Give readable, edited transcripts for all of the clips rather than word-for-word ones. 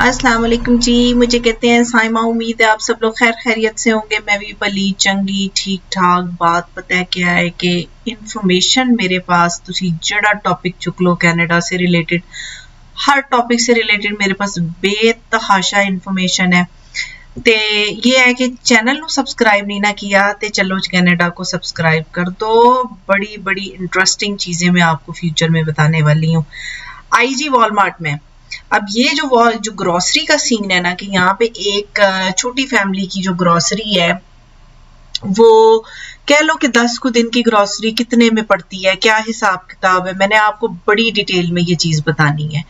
अस्सलाम वालेकुम जी। मुझे कहते हैं साइमा। उम्मीद है आप सब लोग खैर खैरियत से होंगे। मैं भी भली चंगी ठीक ठाक। बात पता है क्या है कि इंफॉर्मेशन मेरे पास तुसी जड़ा टॉपिक चुक लो कैनेडा से रिलेटेड, हर टॉपिक से रिलेटेड मेरे पास बेतहाशा इंफॉर्मेशन है। ते ये है कि चैनल नु सब्सक्राइब नहीं ना किया ते चलो कैनेडा को सब्सक्राइब कर दो। बड़ी बड़ी इंटरेस्टिंग चीजें मैं आपको फ्यूचर में बताने वाली हूँ। आईजी वॉलमार्ट में अब ये जो ग्रोसरी का सीन है ना कि यहाँ पे एक छोटी फैमिली की जो ग्रोसरी है वो कह लो कि 10 को दिन की ग्रोसरी कितने में पड़ती है, क्या हिसाब किताब है, मैंने आपको बड़ी डिटेल में ये चीज बतानी है।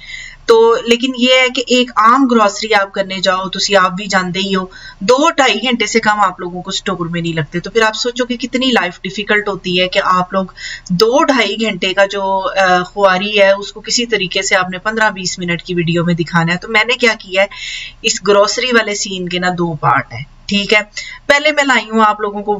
तो लेकिन ये है कि एक आम ग्रोसरी आप करने जाओ तो आप भी जानते ही हो 2-2.5 घंटे से कम आप लोगों को स्टोर में नहीं लगते। तो फिर आप सोचो कि कितनी लाइफ डिफिकल्ट होती है कि आप लोग 2-2.5 घंटे का जो खुआरी है उसको किसी तरीके से आपने 15-20 मिनट की वीडियो में दिखाना है। तो मैंने क्या किया है, इस ग्रोसरी वाले सीन के ना 2 पार्ट है। ठीक है, पहले मैं लाई हूँ आप लोगों को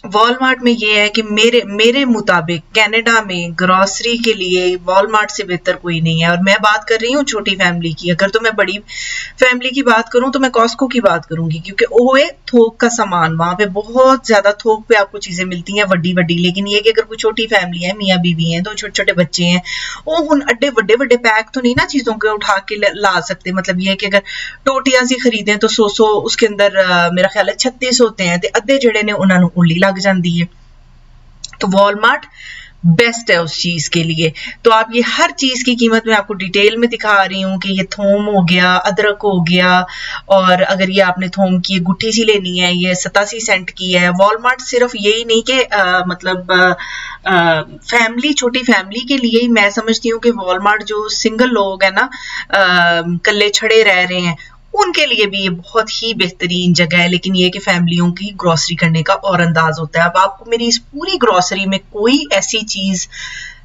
वॉलमार्ट में ये है कि मेरे मुताबिक कनाडा में ग्रोसरी के लिए वॉलमार्ट से बेहतर कोई नहीं है। और मैं बात कर रही हूँ छोटी फैमिली की। अगर तो मैं बड़ी फैमिली की बात करूँ तो मैं कॉस्को की बात करूंगी, क्योंकि वो है थोक का सामान, वहां पे बहुत ज्यादा थोक पे आपको चीजें मिलती हैं वड्डी। लेकिन ये कि अगर कोई छोटी फैमिली है, मियाँ बीवी है, 2 छोटे बच्चे हैं, वो हुन अड्डे बड़े पैक तो नहीं ना चीजों को उठा के ला सकते। मतलब ये है कि अगर टोटियां सी खरीदें तो 100 उसके अंदर मेरा ख्याल है 36 होते हैं, अद्धे जड़े ने उन्होंने उल्ली लग जाती है। तो वॉलमार्ट बेस्ट है उस चीज के लिए। तो आप ये हर चीज की कीमत में आपको डिटेल में दिखा रही हूँ कि ये थोम हो गया, अदरक हो गया, और अगर ये आपने थोम की गुट्ठी सी लेनी है ये 87 सेंट की है। वॉलमार्ट सिर्फ यही नहीं कि फैमिली, छोटी फैमिली के लिए ही मैं समझती हूँ कि वॉलमार्ट जो सिंगल लोग है ना, कल्ले छड़े रह रहे हैं, उनके लिए भी ये बहुत ही बेहतरीन जगह है। लेकिन ये कि फैमिलियों की ग्रोसरी करने का और अंदाज होता है। अब आपको मेरी इस पूरी ग्रोसरी में कोई ऐसी चीज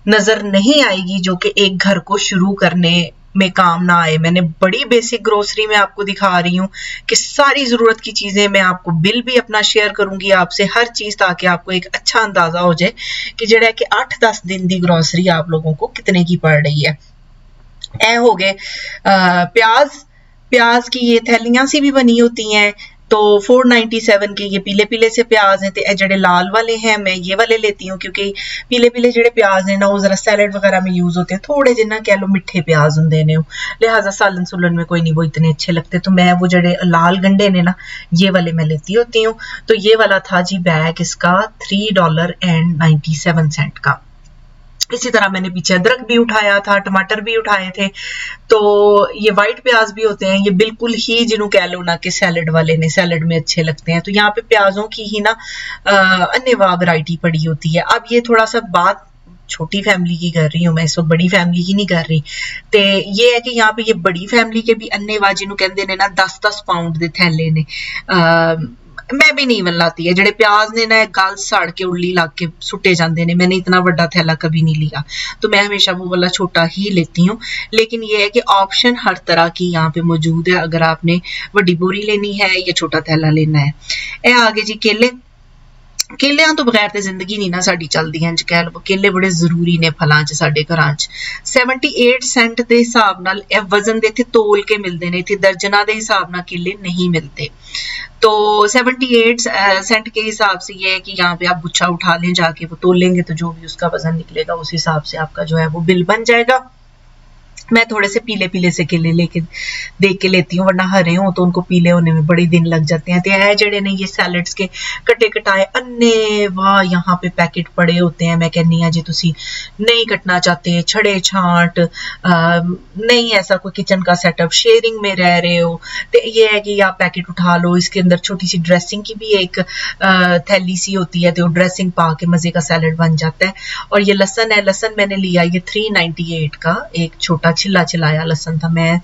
नजर नहीं आएगी जो कि एक घर को शुरू करने में काम ना आए। मैंने बड़ी बेसिक ग्रोसरी में आपको दिखा रही हूँ कि सारी जरूरत की चीजें, मैं आपको बिल भी अपना शेयर करूंगी आपसे, हर चीज, ताकि आपको एक अच्छा अंदाजा हो जाए कि जड़ा कि 8-10 दिन की ग्रोसरी आप लोगों को कितने की पड़ रही है। ए हो गए प्याज की ये थैलियां सी भी बनी होती हैं, तो 497 के ये पीले से प्याज हैं। ते जड़े लाल वाले हैं मैं ये वाले लेती हूँ, क्योंकि पीले जड़े प्याज ने ना वो जरा सैलड वगैरह में यूज होते हैं, थोड़े जिन्ना कह लो मिठे प्याज होंगे ने, लिहाजा सालन सुलन में कोई नहीं वो इतने अच्छे लगते। तो मैं वो जड़े लाल गंडे ने ना ये वाले मैं लेती होती हूँ। तो ये वाला था जी बैग इसका $3.97 का। इसी तरह मैंने पीछे अदरक भी उठाया था, टमाटर भी उठाए थे। तो ये व्हाइट प्याज भी होते हैं, ये बिल्कुल ही जिन्हों कह लो ना कि सैलड वाले ने सैलड में अच्छे लगते हैं। तो यहाँ पे प्याजों की ही ना अन्यवा वैरायटी पड़ी होती है। अब ये थोड़ा सा बात छोटी फैमिली की कर रही हूँ मैं, इस वक्त बड़ी फैमिली की नहीं कर रही। तो ये है कि यहाँ पे ये बड़ी फैमिली के भी अन्यवा जिन्हों कहते ने ना 10-10 पाउंड के थैले ने, मैं भी नहीं लाती है जेडे प्याज ने ना गल सड़ के उल्ली लग के सुटे जाते ने। मैंने इतना बड़ा थैला कभी नहीं लिया, तो मैं हमेशा वो वाला छोटा ही लेती हूँ। लेकिन ये है कि ऑप्शन हर तरह की यहाँ पे मौजूद है, अगर आपने बड़ी बोरी लेनी है या छोटा थैला लेना है। ए आगे जी केले तो बगैर ते जिंदगी नहीं ना साडी चलदी है। कह लो केले बड़े जरूरी ने फलां च साडे घरां च। 78 सेंट के हिसाब नाल वजन दे इत्थे तोल के मिलते हैं, इत्थे दर्जना के हिसाब नाल केले नहीं मिलते। तो 78 सेंट के हिसाब से ये है कि यहाँ पे आप गुच्छा उठा लें जाके, वो तोलेंगे तो जो भी उसका वजन निकलेगा उस हिसाब से आपका जो है वो बिल बन जाएगा। मैं थोड़े से पीले से केले लेके देख के लेती हूँ, वरना हरे हो तो उनको पीले होने में बड़े दिन लग जाते हैं। तो ये जड़े ने ये सैलड्स के कटे कटाए अन्ने वाह यहाँ पे पैकेट पड़े होते हैं। मैं कहनी हाँ जी तुसी नहीं कटना चाहते, छड़े छांट नहीं, ऐसा कोई किचन का सेटअप, शेयरिंग में रह रहे हो, तो ये है कि आप पैकेट उठा लो। इसके अंदर छोटी सी ड्रेसिंग की भी एक थैली सी होती है, तो ड्रेसिंग पा के मजे का सैलड बन जाता है। और ये लहसन है, लहसन मैंने लिया ये 398 का, एक छोटा छिलाया लहसन था। मैं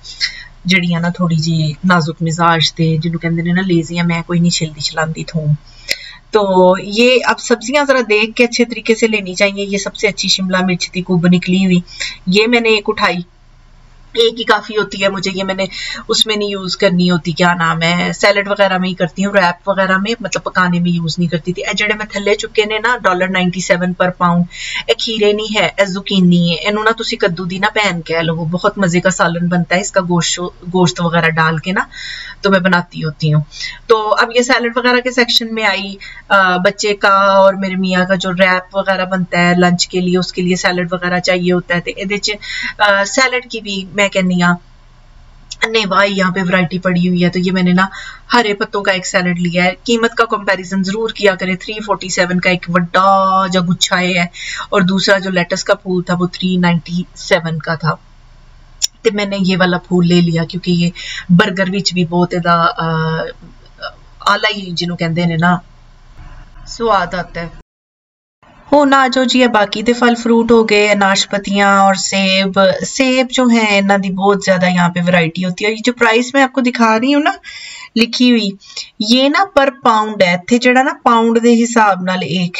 जड़ियां ना थोड़ी जी नाजुक मिजाज थे, जिन्होंने कहते ने ना लेजियां, मैं कोई नहीं छिलदी चलांदी थूम। तो ये अब सब्जियां जरा देख के अच्छे तरीके से लेनी चाहिए। ये सबसे अच्छी शिमला मिर्च थी कुब निकली हुई, ये मैंने एक उठाई। एक ही काफ़ी होती है मुझे, ये मैंने उसमें नहीं यूज़ करनी होती, क्या नाम है, सैलड वगैरह में ही करती हूँ, रैप वगैरह में मतलब पकाने में यूज़ नहीं करती थी। जेडे मैं थले चुके ने ना $97 पर पाउंड, ए खीरे नहीं है, ए जुकीनी है, इनू ना तुसी कद्दू दी ना पैन कह लो, बहुत मज़े का सालन बनता है इसका, गोश्त वगैरह डाल के ना, तो मैं बनाती होती हूँ। तो अब ये सैलड वगैरह के सेक्शन में आई, बच्चे का और मेरे मियाँ का जो रैप वगैरह बनता है लंच के लिए, उसके लिए सैलड वगैरह चाहिए होता है, तो ये सैलड की भी मैं कहनी हाँ नहीं भाई यहाँ पे वैरायटी पड़ी हुई है। तो ये मैंने ना हरे पत्तों का एक सैलड लिया है, कीमत का कंपैरिजन जरूर किया करें, 347 का एक बड़ा जो गुच्छा है, और दूसरा जो लेटस का फूल था वो 397 का था। तो मैंने ये वाला फूल ले लिया क्योंकि ये बर्गर विच भी बहुत आला ही जिन्हों कहते हैं ना स्वाद आता है। हुण आ जाओ जी, बाकी दे फल फ्रूट हो गए, नाशपतियां और सेब जो है इन्हां दी बहुत ज्यादा यहाँ पे वैरायटी होती है। ये जो प्राइस मैं आपको दिखा रही हूँ ना लिखी हुई, ये ना पर पाउंड है, इत्थे जेड़ा ना पाउंड दे हिसाब नाल एक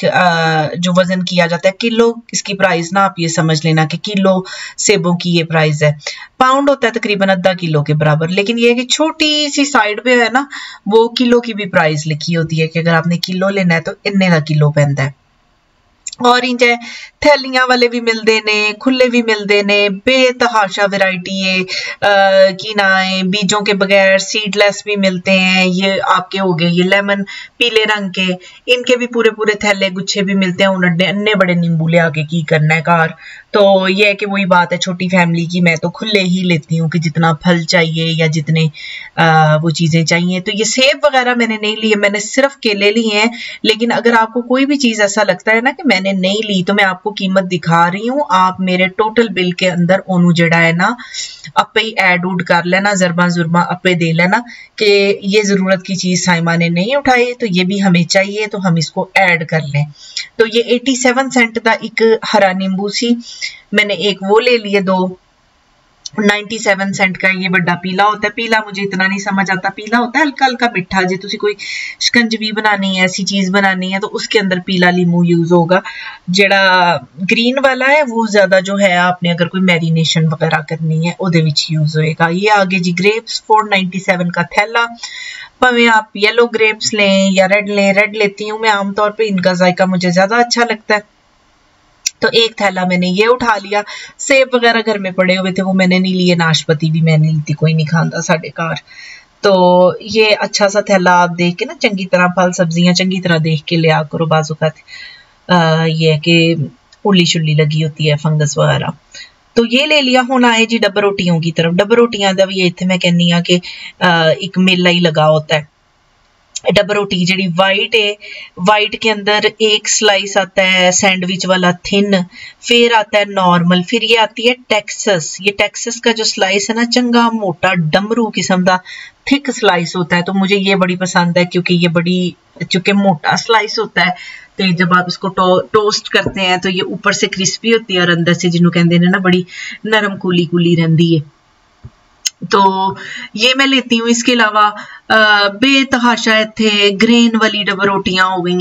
जो वजन किया जाता है, किलो इसकी प्राइस ना आप ये समझ लेना कि किलो सेबों की ये प्राइस है, पाउंड होता है तकरीबन आधा किलो के बराबर। लेकिन ये कि छोटी सी साइड पे है ना वो किलो की भी प्राइस लिखी होती है कि अगर आपने किलो लेना है तो इन्ने का किलो पैंदा है। और इंज थैलियां वाले भी मिलते ने, खुले भी मिलते ने, बेतहाशा वैरायटी है, की ना है, बीजों के बगैर सीडलेस भी मिलते हैं। ये आपके हो गए ये लेमन पीले रंग के, इनके भी पूरे पूरे थैले गुच्छे भी मिलते हैं। उन्हें अन्ने बड़े नींबू ले आके की करना है कार, तो ये है कि वही बात है छोटी फैमिली की, मैं तो खुले ही लेती हूँ कि जितना फल चाहिए या जितने वो चीजें चाहिए। तो ये सेब वगैरह मैंने नहीं लिए, मैंने सिर्फ केले लिए हैं। लेकिन अगर आपको कोई भी चीज ऐसा लगता है ना कि मैंने नहीं ली, तो मैं आपको कीमत दिखा रही हूँ, आप मेरे टोटल बिल के अंदर ओनू जेड़ा है ना अपे ही ऐड उड कर लेना, जरबा जुर्बा अपे दे लेना कि ये जरूरत की चीज साइमा ने नहीं उठाई तो ये भी हमें चाहिए, तो हम इसको ऐड कर लें। तो ये 87 सेंट का एक हरा नींबू सी, मैंने एक वो ले लिए, 2 97 सेंट का ये बड़ा पीला होता है। पीला मुझे इतना नहीं समझ आता, पीला होता है हल्का हल्का मिठा, जे तुसी कोई शिकंजवी बनानी है ऐसी चीज बनानी है तो उसके अंदर पीला लीमू यूज होगा। जेड़ा ग्रीन वाला है वो ज्यादा जो है आपने अगर कोई मैरिनेशन वगैरह करनी है ओदे विच यूज होएगा। ये आगे जी ग्रेप्स 497 का थैला, भावें आप येलो ग्रेप्स लें या रेड लें, रेड लेती हूँ मैं आमतौर पर, इनका जायका मुझे ज्यादा अच्छा लगता है। तो एक थैला मैंने ये उठा लिया। सेब वगैरह घर में पड़े हुए थे वो मैंने नहीं लिए, नाशपति भी मैंने ली थी, कोई नहीं खाता साढ़े घर। तो ये अच्छा सा थैला आप देख के ना चंगी तरह फल सब्जियां चंगी तरह देख के लिया करो, बाजू का ये है कि उल्ली शुल्ली लगी होती है फंगस वगैरह। तो ये ले लिया। हुण आए जी डब्बर रोटियों की तरफ। डब्बर रोटियां का भी इत्थे मैं कहनी हाँ कि एक मेला ही लगा होता है। डब्बर रोटी जी वाइट है, वाइट के अंदर एक स्लाइस आता है सैंडविच वाला थिन, फिर आता है नॉर्मल, फिर ये आती है टेक्सस। ये टेक्सस का जो स्लाइस है ना चंगा मोटा डमरू किस्म का थिक स्लाइस होता है, तो मुझे ये बड़ी पसंद है क्योंकि ये बड़ी चूंकि मोटा स्लाइस होता है तो जब आप इसको टोस्ट करते हैं तो ये ऊपर से क्रिस्पी होती है और अंदर से जिन्हों कहते हैं ना बड़ी नरम कूली कूली रहती है। तो ये मैं लेती हूँ। इसके अलावा बेतहाशा इत्थे ग्रेन वाली डबर रोटियां हो गई,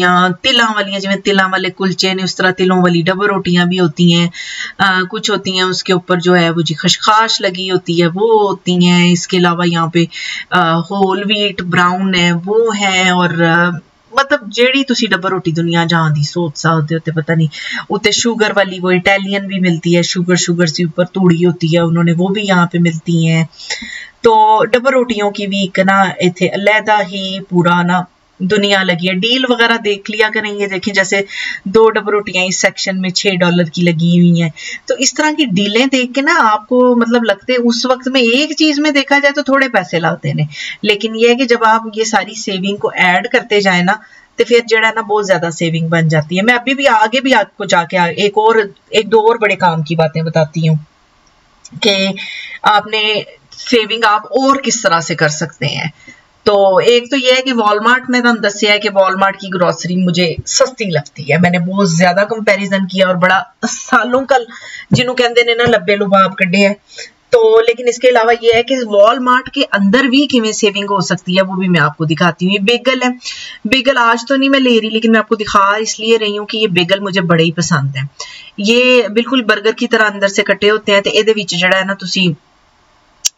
तिलों वाली, जिवें तिलों वाले कुलचे ने उस तरह तिलों वाली डबर रोटियां भी होती हैं। कुछ होती हैं उसके ऊपर जो है वो जी खशखाश लगी होती है, वो होती हैं। इसके अलावा यहाँ पे होल व्हीट ब्राउन है वो है, और मतलब जेड़ी तुसी डब्बर रोटी दुनिया जहां दी सोच सकते हो, पता नहीं उते शुगर वाली वो इटालियन भी मिलती है, शुगर से ऊपर तूड़ी होती है उन्होंने, वो भी यहाँ पे मिलती हैं। तो डब्बर रोटियों की भी एक ना इथे अलहदा ही पूरा ना दुनिया लगी है। डील वगैरह देख लिया करेंगे, देखें जैसे 2 डब्बर रोटियां इस सेक्शन में $6 की लगी हुई हैं। तो इस तरह की डीलें देख के ना आपको मतलब लगते उस वक्त में एक चीज में देखा जाए तो थोड़े पैसे लाते हैं, लेकिन यह है कि जब आप ये सारी सेविंग को ऐड करते जाए ना तो फिर जड़ा ना बहुत ज्यादा सेविंग बन जाती है। मैं अभी भी आगे भी आपको जाके एक दो और बड़े काम की बातें बताती हूँ कि आपने सेविंग आप और किस तरह से कर सकते हैं। तो एक तो यह है कि वॉलमार्ट में तुहानू दस्सिया है कि वॉलमार्ट की ग्रोसरी मुझे सस्ती लगती है। मैंने बहुत ज्यादा कंपैरिजन किया और बड़ा सालों कल जिन्हों कहते ने ना लब्बे लुबाब कड्ढे है। तो लेकिन इसके अलावा यह है कि वॉलमार्ट के अंदर भी किवें सेविंग हो सकती है वो भी मैं आपको दिखाती हूँ। ये बेगल है, बेगल आज तो नहीं मैं ले रही लेकिन मैं आपको दिखा इसलिए रही हूँ कि ये बेगल मुझे बड़े ही पसंद है। ये बिल्कुल बर्गर की तरह अंदर से कटे होते हैं, तो ये जड़ा है ना तुसी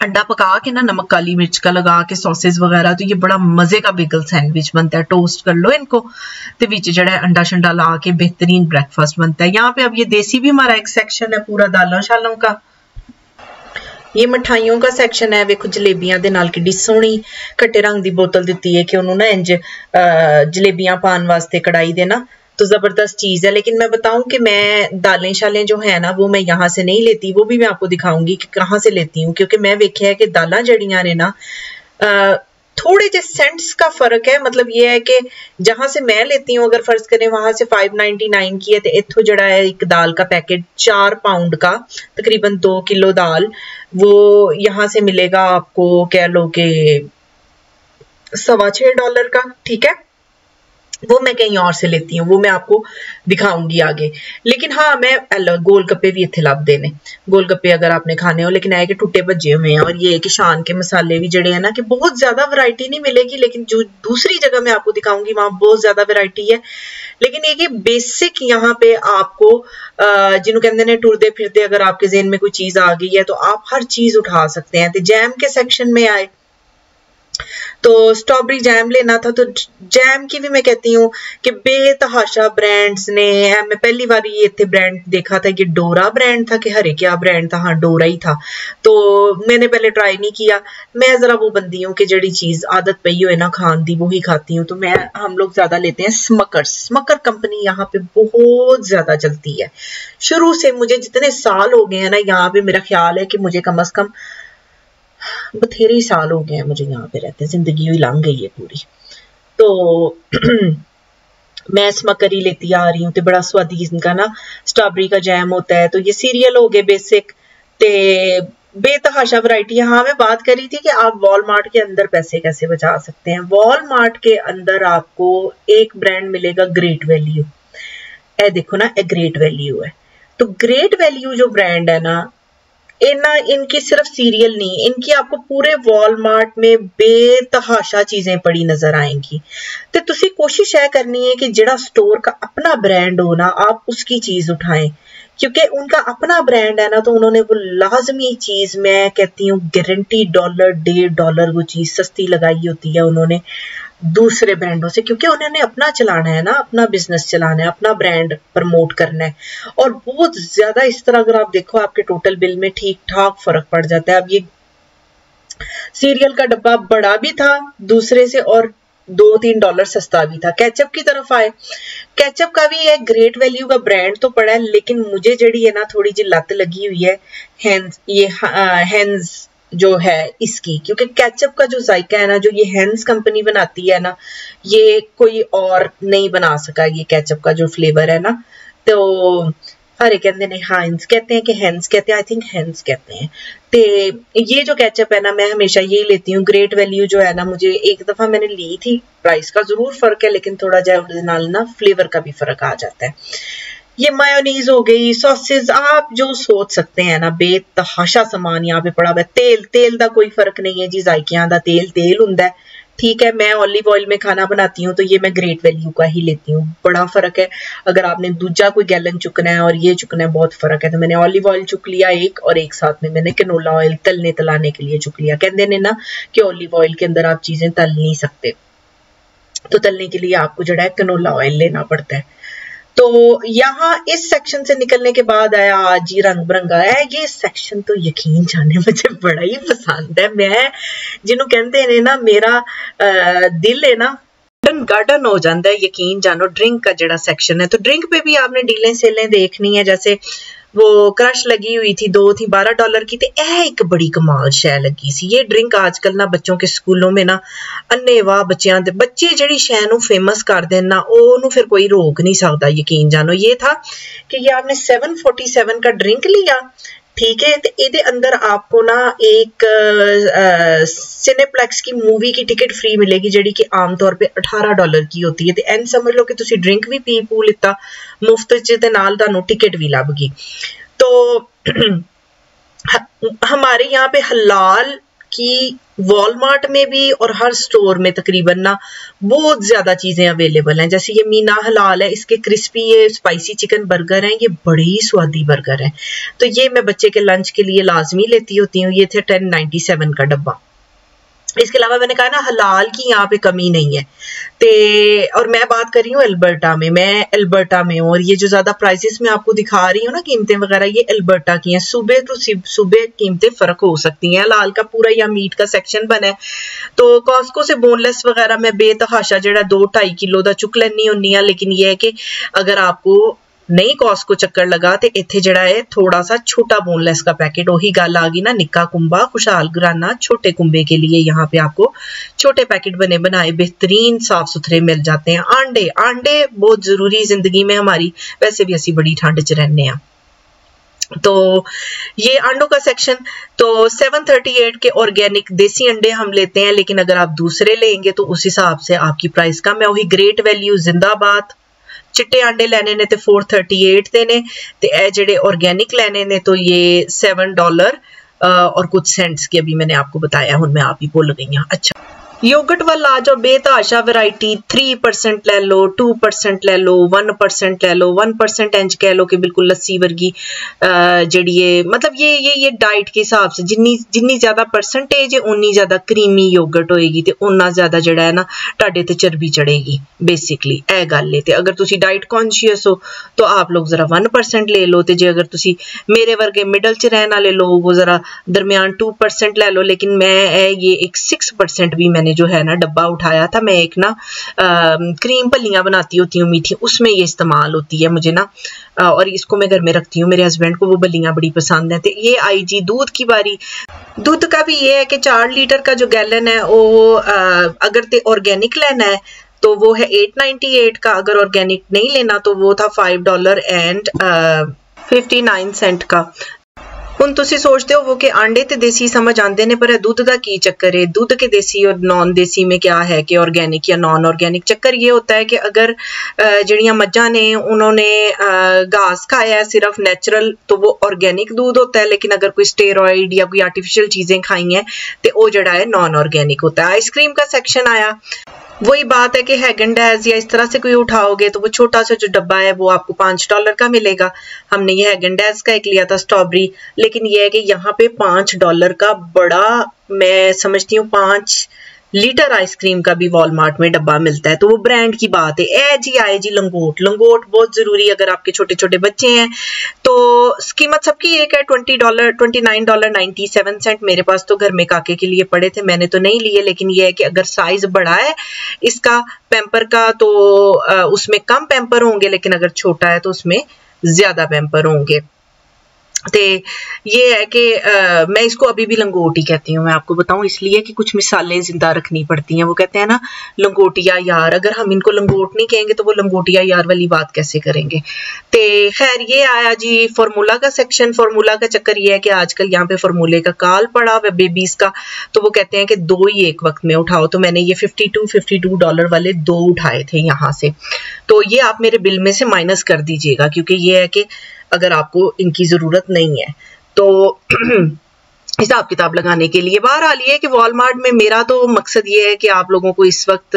अंडा पका के ना नमक काली मिर्च का लगा के सॉसेस वगैरह, तो ये बड़ा मजे का बेगल सैंडविच बनता है। टोस्ट कर लो इनको ते विच जड़ा अंडा शंडा ला के बेहतरीन ब्रेकफास्ट बनता है। यहाँ पे अब ये देसी भी हमारा एक सेक्शन है पूरा दालों शालों का। ये मिठाइयों का सेक्शन है। वेखो जलेबियां दे नाल किड्डी सोहनी खट्टे रंग दी बोतल दित्ती है कि उन्होंने ना इंज जलेबियां पान वास्ते कढ़ाई दे ना, तो जबरदस्त चीज है। लेकिन मैं बताऊं कि मैं दालें शालें जो है ना वो मैं यहाँ से नहीं लेती, वो भी मैं आपको दिखाऊंगी कि कहाँ से लेती हूँ, क्योंकि मैं वेख्या है कि दालां जड़ियां ने ना थोड़े जे सेंट्स का फर्क है। मतलब ये है कि जहां से मैं लेती हूँ, अगर फर्ज करें वहां से 599 की है, तो इत्थों जड़ा है एक दाल का पैकेट 4 पाउंड का, तकरीबन 2 किलो दाल, वो यहाँ से मिलेगा आपको कह लो कि $6.25 का। ठीक है, वो मैं कहीं और से लेती हूँ, वो मैं आपको दिखाऊंगी आगे। लेकिन हाँ, मैं गोलगप्पे भी इत्थे लब देने, गोलगप्पे अगर आपने खाने हो, लेकिन आए कि टूटे भज्जे हुए हैं। और ये कि शान के मसाले भी जड़े हैं ना कि बहुत ज्यादा वैरायटी नहीं मिलेगी, लेकिन जो दूसरी जगह मैं आपको दिखाऊंगी वहां बहुत ज्यादा वैरायटी है। लेकिन ये कि बेसिक यहाँ पे आपको जिन्हों कहते हैं टुरदे फिरते अगर आपके जेहन में कोई चीज आ गई है तो आप हर चीज उठा सकते हैं। तो जैम के सेक्शन में आए तो स्ट्रॉबेरी जैम लेना था, तो जैम की भी मैं कहती हूँ कि बेतहाशा ब्रांड्स ने है। मैं पहली बार ये इतने ब्रांड देखा था, कि डोरा ब्रांड था कि हरे क्या ब्रांड था, हाँ डोरा ही था, तो मैंने पहले ट्राई नहीं किया। मैं जरा वो बंदी हूँ कि जड़ी चीज आदत पई हो ना खान दी वो ही खाती हूँ। तो हम लोग ज्यादा लेते हैं स्मकर कंपनी यहाँ पे बहुत ज्यादा चलती है शुरू से। मुझे जितने साल हो गए हैं ना यहाँ पे, मेरा ख्याल है कि मुझे कम से कम बथेरे साल हो गए हैं मुझे यहाँ पे रहते, जिंदगी ही लंघ गई है पूरी। तो मैं स्मकर ही लेती आ रही हूँ, तो बड़ा स्वादी इनका ना स्ट्रॉबेरी का जैम होता है। तो ये सीरियल हो गए बेसिक, ते बेतहाशा वैरायटी। हाँ, मैं बात कर रही थी कि आप वॉलमार्ट के अंदर पैसे कैसे बचा सकते हैं। वॉलमार्ट के अंदर आपको एक ब्रांड मिलेगा ग्रेट वैल्यू। ए देखो ना, ए ग्रेट वैल्यू है। तो ग्रेट वैल्यू जो ब्रांड है ना, इनकी सिर्फ सीरियल नहीं, इनकी आपको पूरे वॉलमार्ट में बेतहाशा चीजें पड़ी नजर आएंगी। तो तुसी कोशिश है करनी है कि जेड़ा स्टोर का अपना ब्रांड हो ना, आप उसकी चीज उठाएं, क्योंकि उनका अपना ब्रांड है ना, तो उन्होंने वो लाजमी चीज, मैं कहती हूँ गारंटी $1.5 वो चीज सस्ती लगाई होती है उन्होंने दूसरे ब्रांडों से, क्योंकि उन्होंने अपना चलाना है ना, अपना बिजनेस चलाना है, अपना ब्रांड प्रमोट करना है। और बहुत ज्यादा इस तरह अगर आप देखो आपके टोटल बिल में ठीक ठाक फर्क पड़ जाता है। अब ये सीरियल का डब्बा बड़ा भी था दूसरे से और $2-3 सस्ता भी था। केचप की तरफ आए, केचप का भी एक ग्रेट वैल्यू का ब्रांड तो पड़ा है, लेकिन मुझे जड़ी है ना थोड़ी जी लत लगी हुई है हैंस जो है इसकी, क्योंकि केचप का जो जायका है ना, जो ये हैंस कंपनी बनाती है ना, ये कोई और नहीं बना सका ये केचप का जो फ्लेवर है ना। तो हरे कहते हैं हाइंस कहते हैं कि हैंस कहते हैं, आई थिंक हैंस कहते हैं। ते ये जो केचप है ना, मैं हमेशा यही लेती हूँ। ग्रेट वैल्यू जो है ना, मुझे एक दफा मैंने ली थी, प्राइस का जरूर फर्क है, लेकिन थोड़ा जा ना फ्लेवर का भी फर्क आ जाता है। ये मायोनीज हो गई, सॉसेस, आप जो सोच सकते हैं ना, बेतहाशा सामान यहाँ पे पड़ा हुआ है। तेल का कोई फर्क नहीं है जी, जायकियां दा तेल हुंदा है। ठीक है, मैं ऑलिव ऑयल में खाना बनाती हूँ, तो ये मैं ग्रेट वैल्यू का ही लेती हूँ। बड़ा फर्क है, अगर आपने दूजा कोई गैलन चुकना है और ये चुकना है, बहुत फर्क है। तो मैंने ऑलिव ऑयल चुक लिया एक, और एक साथ में मैंने कैनोला ऑयल तलाने के लिए चुक लिया। कहते हैं ना कि ऑलिव ऑयल के अंदर आप चीजें तल नहीं सकते, तो तलने के लिए आपको जो है कैनोला ऑयल लेना पड़ता है। तो यहाँ इस सेक्शन से निकलने के बाद आया आज ही रंग बिरंगा है। ये सेक्शन तो यकीन जाने मुझे बड़ा ही पसंद है। मैं जिन्हों कहते हैं ना, मेरा दिल है ना गार्डन हो जाता है, यकीन जानो। ड्रिंक का जड़ा सेक्शन है, तो ड्रिंक पे भी आपने डीलें सेलें देखनी है। जैसे वो क्रश लगी हुई थी, 2 थी $12 की, ते एक बड़ी कमाल शै लगी सी। ये ड्रिंक आजकल ना बच्चों के स्कूलों में ना अन्नेवाह बच्चे जड़ी शै नूं फेमस कर देन ना, ओनू फिर कोई रोक नहीं सकता, यकीन जानो। ये था कि ये आपने 747 का ड्रिंक लिया, ठीक है, तो ये अंदर आपको ना एक सिनेप्लेक्स की मूवी की टिकट फ्री मिलेगी, जड़ी कि आमतौर पे $18 की होती है। तो एन समझ लो कि तुसी ड्रिंक भी पी पू लिता मुफ्त च, ते नाल तुहानू टिकट भी लभ गई। तो हमारे यहाँ पे हलाल कि वॉलमार्ट में भी और हर स्टोर में तकरीबन ना बहुत ज्यादा चीजें अवेलेबल हैं। जैसे ये मीना हलाल है, इसके क्रिस्पी ये स्पाइसी चिकन बर्गर हैं, ये बड़ी ही स्वादी बर्गर है। तो ये मैं बच्चे के लंच के लिए लाजमी लेती होती हूँ। ये थे 1097 का डब्बा। इसके अलावा मैंने कहा ना हलाल की यहाँ पे कमी नहीं है। और मैं बात कर रही हूँ अल्बर्टा में, मैं अल्बर्टा में हूँ, और ये जो ज्यादा प्राइसेस में आपको दिखा रही हूँ ना कीमतें वगैरह, ये अल्बर्टा की हैं। सुबह तो सुबह कीमतें फर्क हो सकती हैं। हलाल का पूरा या मीट का सेक्शन बना है, तो कॉस्को से बोनलेस वगैरह मैं बेतहाशा जड़ा 2-2.5 किलो का चुक लैनी होनी है। लेकिन ये है कि अगर आपको नहीं कॉस्को चक्कर लगा तो इत्थे जड़ा है थोड़ा सा छोटा बोनलेस का पैकेट, वही गल आ गई ना, निक्का कुंबा खुशहाल घराना छोटे कुंबे के लिए यहाँ पे आपको छोटे पैकेट बने बनाए बेहतरीन साफ सुथरे मिल जाते हैं। आंडे बहुत जरूरी जिंदगी में हमारी, वैसे भी असी बड़ी ठंड च रहने हैं। तो ये अंडों का सेक्शन, तो 738 के ऑर्गेनिक देसी अंडे हम लेते हैं, लेकिन अगर आप दूसरे लेंगे तो उस हिसाब से आपकी प्राइस कम है। वही ग्रेट वैल्यू जिंदाबाद चिट्टे आंडे लेने ने ते 438 दे ने, ते ए जेडे ऑर्गेनिक लेने ने तो ये $7 और कुछ सेंट्स की अभी मैंने आपको बताया, हुन मैं आप ही भूल गई हूं। अच्छा, योगर्ट वाला आ जाओ, बेतहाशा वैरायटी 3% ले लो, 2% ले लो, 1% ले लो, 1% इंच कह लो कि बिल्कुल लस्सी वर्गी जड़ी है। मतलब ये डाइट के हिसाब से जिन्नी ज्यादा परसेंटेज है उन्नी ज्यादा क्रीमी योगर्ट होएगी, ते उन्ना ज्यादा जड़ा है ना टाडे ते चर्बी चढ़ेगी। बेसिकली ए गल है। ते अगर तुसी डाइट कॉन्शियस हो तो आप लोग जरा 1% ले लो, ते जे अगर तुसी मेरे वर्गे मिडल च रहने वाले लोग वो जरा दरमियान 2% ले लो। लेकिन मैं ये एक 6% भी मैंने जो है ना डब्बा उठाया था। मैं एक ना क्रीम पल्लियां बनाती होती हूँ मीठी, उसमें ये इस्तेमाल होती है मुझे ना, और इसको मैं घर में रखती हूँ। मेरे हस्बैंड को वो बल्लियां बड़ी पसंद है। तो ये आई जी दूध की बारी। दूध का भी ये है कि 4 लीटर का जो गैलन है वो अगर ते ऑर्गेनिक लेना है तो वो है 898 का, अगर ऑर्गेनिक नहीं लेना तो वो था $5.59 का। हुण तुसी सोचते हो वो कि आंडे ते देसी समझ आंदे ने, पर दूध का की चक्कर है? दूध के देसी और नॉन देसी में क्या है कि ऑर्गेनिक या नॉन ऑर्गेनिक? चक्कर ये होता है कि अगर जड़ियां मज्जां ने उन्होंने घास खाया है सिर्फ नेचुरल तो वो ऑर्गेनिक दूध होता है, लेकिन अगर कोई स्टेरॉइड या कोई आर्टिफिशियल चीजें खाई हैं तो वो जड़ा है नॉन ऑर्गेनिक होता है। आइसक्रीम का सेक्शन आया, वही बात है कि हैगन डैज या इस तरह से कोई उठाओगे तो वो छोटा सा जो डब्बा है वो आपको $5 का मिलेगा। हमने ये हैगन डैज का एक लिया था स्ट्रॉबेरी, लेकिन ये है कि यहाँ पे $5 का बड़ा, मैं समझती हूँ 5 लीटर आइसक्रीम का भी वॉलमार्ट में डब्बा मिलता है। तो वो ब्रांड की बात है। ए जी आए जी लंगोट बहुत जरूरी अगर आपके छोटे छोटे बच्चे हैं तो। कीमत सबकी एक है $29.97। मेरे पास तो घर में काके के लिए पड़े थे, मैंने तो नहीं लिए। लेकिन ये है कि अगर साइज बड़ा है इसका पैम्पर का तो उसमें कम पैम्पर होंगे, लेकिन अगर छोटा है तो उसमें ज्यादा पैम्पर होंगे। ते ये है कि मैं इसको अभी भी लंगोटी कहती हूँ। मैं आपको बताऊं इसलिए कि कुछ मिसालें जिंदा रखनी पड़ती हैं। वो कहते हैं ना लंगोटिया यार, अगर हम इनको लंगोट नहीं कहेंगे तो वो लंगोटिया यार वाली बात कैसे करेंगे। ते खैर ये आया जी फार्मूला का सेक्शन। फार्मूला का चक्कर ये है कि आजकल यहाँ पे फार्मूले का काल पड़ा हुआ बेबीज का, तो वो कहते हैं कि 2 ही एक वक्त में उठाओ। तो मैंने ये $52 वाले 2 उठाए थे यहाँ से। तो ये आप मेरे बिल में से माइनस कर दीजिएगा, क्योंकि ये है कि अगर आपको इनकी जरूरत नहीं है तो हिसाब किताब लगाने के लिए। बहरहाल ये है कि वॉलमार्ट में मेरा तो मकसद ये है कि आप लोगों को इस वक्त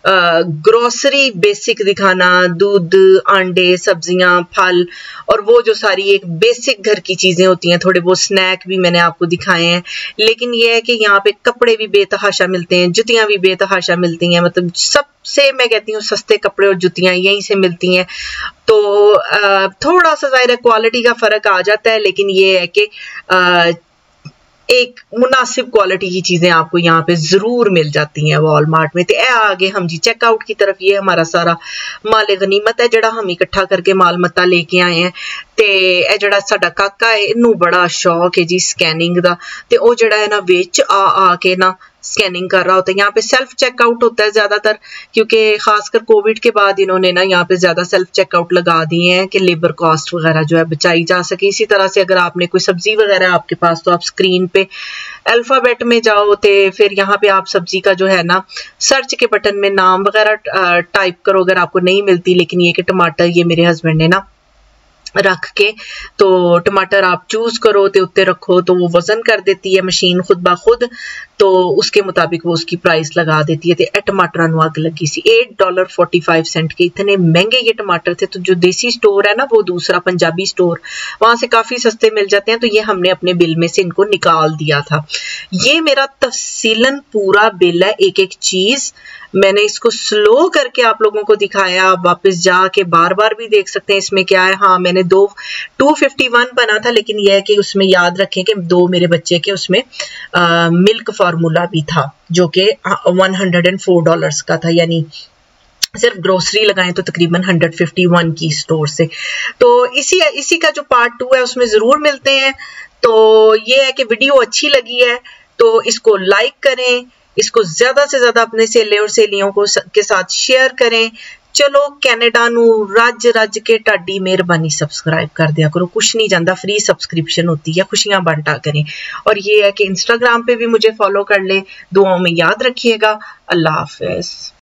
ग्रोसरी बेसिक दिखाना, दूध, अंडे, सब्जियां, फल और वो जो सारी एक बेसिक घर की चीजें होती हैं, थोड़े बहुत स्नैक भी मैंने आपको दिखाए हैं। लेकिन ये है कि यहाँ पे कपड़े भी बेतहाशा मिलते हैं, जुतियां भी बेतहाशा मिलती हैं। मतलब सबसे मैं कहती हूँ सस्ते कपड़े और जुतियां यहीं से मिलती हैं। तो थोड़ा सा ज़ाहिर क्वालिटी का फर्क आ जाता है, लेकिन ये है कि एक मुनासिब क्वालिटी की चीजें आपको यहाँ पे जरूर मिल जाती हैं वॉलमार्ट में। तो आगे हम जी चेकआउट की तरफ, ये हमारा सारा माल गनीमत है जड़ा हम इकट्ठा करके माल मत्ता लेके आए हैं। ते ए जड़ा साडा काका है, इनू बड़ा शौक है जी स्कैनिंग दा, ते ओ जड़ा है ना विच आ के ना स्कैनिंग कर रहा होता है। यहाँ पे सेल्फ चेकआउट होता है ज्यादातर, क्योंकि खासकर कोविड के बाद इन्होंने ना यहाँ पे ज्यादा सेल्फ चेकआउट लगा दिए हैं कि लेबर कॉस्ट वगैरह जो है बचाई जा सके। इसी तरह से अगर आपने कोई सब्जी वगैरह आपके पास, तो आप स्क्रीन पे अल्फाबेट में जाओ, तो फिर यहाँ पे आप सब्जी का जो है ना सर्च के बटन में नाम वगैरह टाइप करो अगर आपको नहीं मिलती। लेकिन ये कि टमाटर, ये मेरे हस्बैंड ने ना रख के तो टमाटर आप चूज करो ते उत्ते रखो तो वो वजन कर देती है मशीन खुद ब खुद, तो उसके मुताबिक वो उसकी प्राइस लगा देती है। ते टमाटर नु अग लगी सी $8.45 के, इतने महंगे ये टमाटर थे। तो जो देसी स्टोर है ना, वो दूसरा पंजाबी स्टोर, वहां से काफी सस्ते मिल जाते हैं। तो ये हमने अपने बिल में से इनको निकाल दिया था। ये मेरा तफसीलन पूरा बिल है, एक एक चीज मैंने इसको स्लो करके आप लोगों को दिखाया। आप वापस जाके बार बार भी देख सकते हैं इसमें क्या है। हाँ, मैंने 251 बना था, लेकिन यह है कि उसमें याद रखें कि 2 मेरे बच्चे के उसमें मिल्क फार्मूला भी था जो कि $104 का था, यानी सिर्फ ग्रोसरी लगाएं तो तकरीबन 151 की स्टोर से। तो इसी का जो पार्ट 2 है उसमें जरूर मिलते हैं। तो ये है कि वीडियो अच्छी लगी है तो इसको लाइक करें, इसको ज्यादा से ज्यादा अपने सहेले और सहेलियों को के साथ शेयर करें। चलो कैनेडा नू रज रज के टाडी मेहरबानी सब्सक्राइब कर दिया करो, कुछ नहीं जाता, फ्री सब्सक्रिप्शन होती है, खुशियां बांटा करें। और ये है कि इंस्टाग्राम पे भी मुझे फॉलो कर ले। दुआओं में याद रखिएगा। अल्लाह हाफिज।